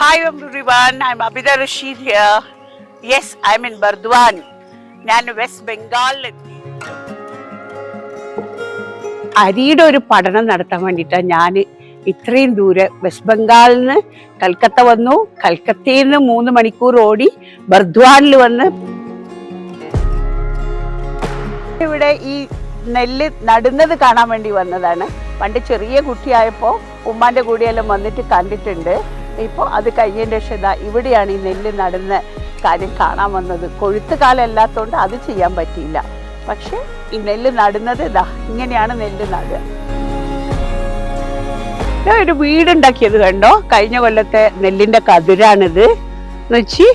Hi everyone, I'm Abida Rashid here. Yes, I'm in Burdwan. ഞാൻ west ബംഗാളിലെത്തി. അരിയുടെ ഒരു പഠനം നടത്താൻ വേണ്ടിയിട്ടാണ് ഞാൻ ഇത്രയും ദൂരെ വെസ്റ്റ് ബംഗാളിൽ നിന്ന് കൽക്കത്ത വന്നു. കൽക്കത്തയിൽ നിന്ന് 3 മണിക്കൂർ ഓടി ബർദ്വാനിൽ വന്ന് ഇവിടെ ഈ നെല്ല് നടുന്നത് കാണാൻ വേണ്ടി വന്നതാണ്. പണ്ട് ചെറിയ കുട്ടിയായപ്പോൾ ഉമ്മാന്റെ കൂടെയെല്ലാം വന്നിട്ട് കണ്ടിട്ടുണ്ട്. ഇപ്പോൾ അത് കഴിഞ്ഞതിൻ്റെ ശേഷം ഇവിടെയാണ് ഈ നെല്ല് നടുന്ന കാര്യം കാണാൻ വന്നത്. കൊഴുത്ത് കാലം അല്ലാത്തതുകൊണ്ട് അത് ചെയ്യാൻ പറ്റിയില്ല. പക്ഷെ ഈ നെല്ല് നടുന്നത് ഇങ്ങനെയാണ് നെല്ല് നടുക. ഒരു വീടുണ്ടാക്കിയത് കണ്ടോ, കഴിഞ്ഞ കൊല്ലത്തെ നെല്ലിന്റെ കതിരാണിത് എന്ന് വെച്ച്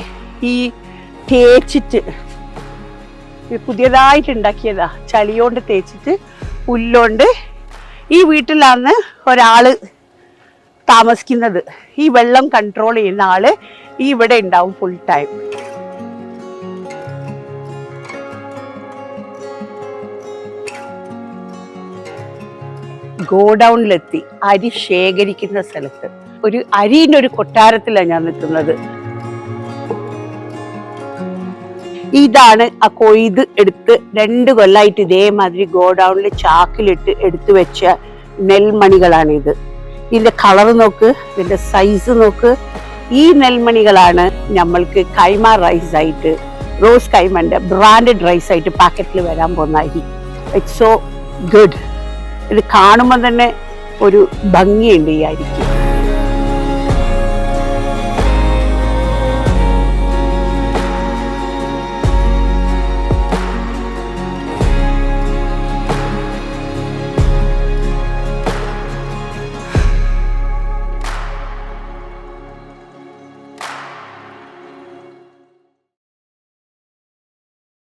ഈ തേച്ചിട്ട് പുതിയതായിട്ട് ഉണ്ടാക്കിയതാ. ചളിയോണ്ട് തേച്ചിട്ട് പുല്ലോണ്ട്. ഈ വീട്ടിലാണ് ഒരാള് താമസിക്കുന്നത്. ഈ വെള്ളം കൺട്രോൾ ചെയ്യുന്ന ആള് ഇവിടെ ഉണ്ടാവും ഫുൾ ടൈം. ഗോഡൌണിലെത്തി അരി ശേഖരിക്കുന്ന സ്ഥലത്ത് ഒരു അരിന്റെ ഒരു കൊട്ടാരത്തിലാണ് ഞാൻ നിൽക്കുന്നത്. ഇതാണ് ആ കൊയ്ത് എടുത്ത് 2 കൊല്ലമായിട്ട് ഇതേമാതിരി ഗോഡൌണിൽ ചാക്കിലിട്ട് എടുത്തു വെച്ച നെൽമണികളാണിത്. ഇതിന്റെ കളർ നോക്ക്, ഇതിന്റെ സൈസ് നോക്ക്. ഈ നെൽമണികളാണ് നമ്മൾക്ക് കൈമ റൈസ് ആയിട്ട്, റോസ് കൈമന്റെ ബ്രാൻഡഡ് റൈസ് ആയിട്ട് പാക്കറ്റിൽ വരാൻ പോകുന്ന അരി. It's so good. ഇത് കാണുമ്പോൾ തന്നെ ഒരു ഭംഗിയുണ്ട് ഈ അരിക്ക്.